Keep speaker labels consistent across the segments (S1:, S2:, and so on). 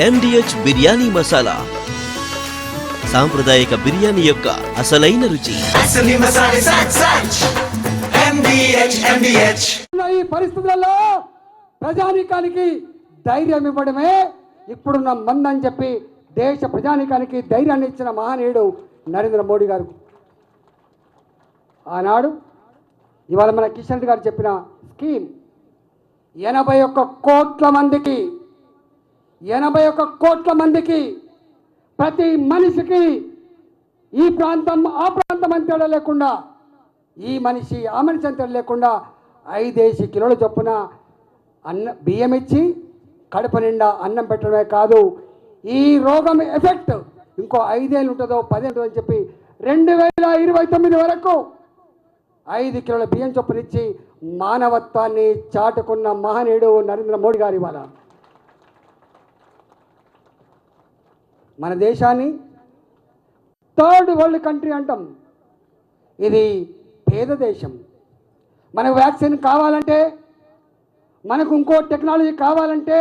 S1: MDH biryani masala, సాంప్రదాయక బిర్యానీ యొక్క అసలైన రుచి.
S2: ఈ పరిస్థితులలో ప్రజానీకానికి ధైర్యం ఇవ్వడమే ఇప్పుడున్న మందని చెప్పి దేశ ప్రజానీకానికి ధైర్యాన్ని ఇచ్చిన మహనీయుడు నరేంద్ర మోడీ గారు. ఆనాడు ఇవాళ మన కిషన్ రెడ్డి గారు చెప్పిన స్కీమ్ 81 కోట్ల మందికి ప్రతి మనిషికి ఈ ప్రాంతం ఆ ప్రాంతం అని తేడా లేకుండా, ఈ మనిషి ఆ మనిషి అని తేడా లేకుండా 5 కిలోల చొప్పున బియ్యం ఇచ్చి కడుపు నిండా అన్నం పెట్టడమే కాదు, ఈ రోగం ఎఫెక్ట్ ఇంకో 5 ఏళ్ళు ఉంటుందో 10 ఉంటుందో అని చెప్పి 2029 వరకు 5 కిలోల బియ్యం చొప్పున ఇచ్చి మానవత్వాన్ని చాటుకున్న మహనీయుడు నరేంద్ర మోడీ గారు. ఇవాళ మన దేశాన్ని థర్డ్ వరల్డ్ కంట్రీ అంటాం. ఇది పేద దేశం. మనకు వ్యాక్సిన్ కావాలంటే, మనకు ఇంకో టెక్నాలజీ కావాలంటే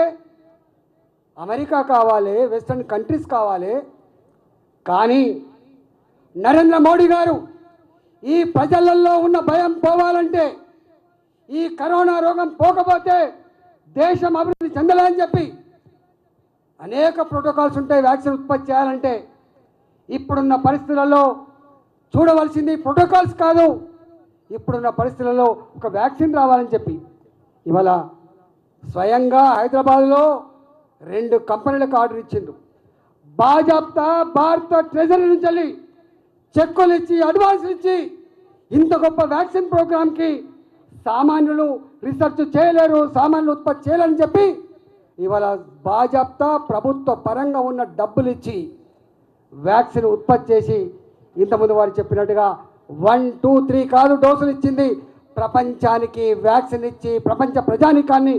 S2: అమెరికా కావాలి, వెస్టర్న్ కంట్రీస్ కావాలి. కానీ నరేంద్ర మోడీ గారు ఈ ప్రజలలో ఉన్న భయం పోవాలంటే, ఈ కరోనా రోగం పోకపోతే దేశం అభివృద్ధి చెందలేని చెప్పి అనేక ప్రోటోకాల్స్ ఉంటాయి. వ్యాక్సిన్ ఉత్పత్తి చేయాలంటే ఇప్పుడున్న పరిస్థితులలో చూడవలసింది ప్రోటోకాల్స్ కాదు, ఇప్పుడున్న పరిస్థితులలో ఒక వ్యాక్సిన్ రావాలని చెప్పి ఇవాళ స్వయంగా హైదరాబాద్లో 2 కంపెనీలకు ఆర్డర్ ఇచ్చిండు. బాజాప్తా భారత ట్రెజరీ నుంచి వెళ్ళి చెక్కులు ఇచ్చి అడ్వాన్సులు ఇచ్చి ఇంత గొప్ప వ్యాక్సిన్ ప్రోగ్రామ్కి సామాన్యులు రీసెర్చ్ చేయలేరు, సామాన్యులు ఉత్పత్తి చేయాలని చెప్పి ఇవాళ బాజాప్తా ప్రభుత్వ పరంగా ఉన్న డబ్బులు ఇచ్చి వ్యాక్సిన్ ఉత్పత్తి చేసి ఇంతకుముందు వారు చెప్పినట్టుగా 1, 2, 3 కాదు డోసులు ఇచ్చింది, ప్రపంచానికి వ్యాక్సిన్ ఇచ్చి ప్రపంచ ప్రజానీకాన్ని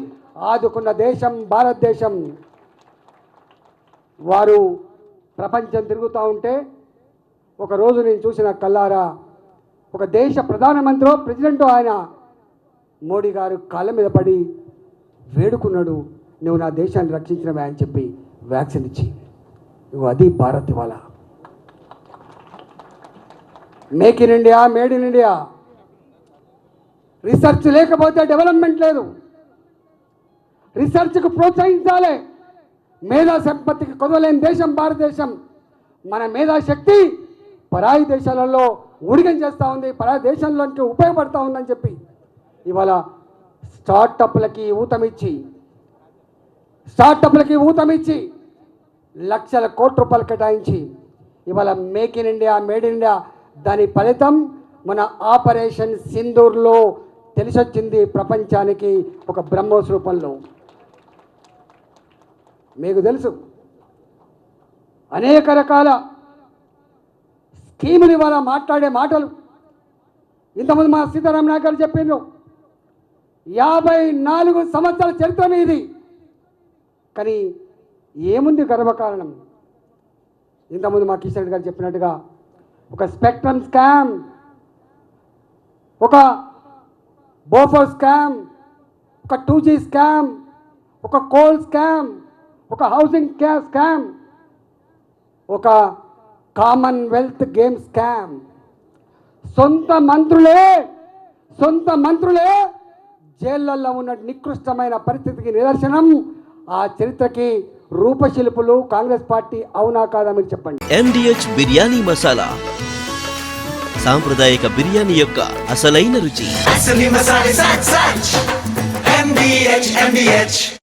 S2: ఆదుకున్న దేశం భారతదేశం. వారు ప్రపంచం తిరుగుతూ ఉంటే ఒకరోజు నేను చూసిన కల్లారా ఒక దేశ ప్రధానమంత్రి ప్రెసిడెంట్ ఆయన మోడీ గారు కాళ్ళ మీద పడి వేడుకున్నాడు, నువ్వు నా దేశాన్ని రక్షించినవే అని చెప్పి వ్యాక్సిన్ ఇచ్చి. అది భారత్. ఇవాళ make in India, made in India. Research లేకపోతే డెవలప్మెంట్ లేదు. రీసెర్చ్కు ప్రోత్సహించాలి. మేధా సంపత్తికి కొదవలేని దేశం భారతదేశం. మన మేధాశక్తి పరాయి దేశాలలో ఊడిగం చేస్తూ ఉంది, పరాయి దేశాల్లోకి ఉపయోగపడుతూ ఉందని చెప్పి ఇవాళ స్టార్టప్లకి ఊతమిచ్చి లక్షల కోట్ల రూపాయలు కేటాయించి ఇవాళ make in India, made in India దాని ఫలితం మన ఆపరేషన్ సింధూర్లో తెలిసొచ్చింది ప్రపంచానికి ఒక బ్రహ్మోస్ రూపంలో. మీకు తెలుసు అనేక రకాల స్కీములు ఇవాళ మాట్లాడే మాటలు ఇంతకుముందు మా సీతారామనాయక్ గారు చెప్పిండ్రు. 54 సంవత్సరాల చరిత్ర ఇది. కానీ ఏముంది గర్వకారణం? ఇంతకుముందు మా కిషన్ రెడ్డి గారు చెప్పినట్టుగా ఒక స్పెక్ట్రమ్ స్కామ్, ఒక బోఫర్ స్కామ్, ఒక 2G స్కామ్, ఒక కోల్ స్కామ్, ఒక హౌసింగ్ స్కామ్, ఒక కామన్వెల్త్ గేమ్ స్కామ్. సొంత మంత్రులే జైళ్లలో ఉన్న నికృష్టమైన పరిస్థితికి నిదర్శనం. ఆ చరిత్రకి రూపశిల్పులు కాంగ్రెస్ పార్టీ. అవునా కాదా మీరు చెప్పండి.
S1: MDH బిర్యానీ మసాలా, సాంప్రదాయక బిర్యానీ యొక్క అసలైన రుచి.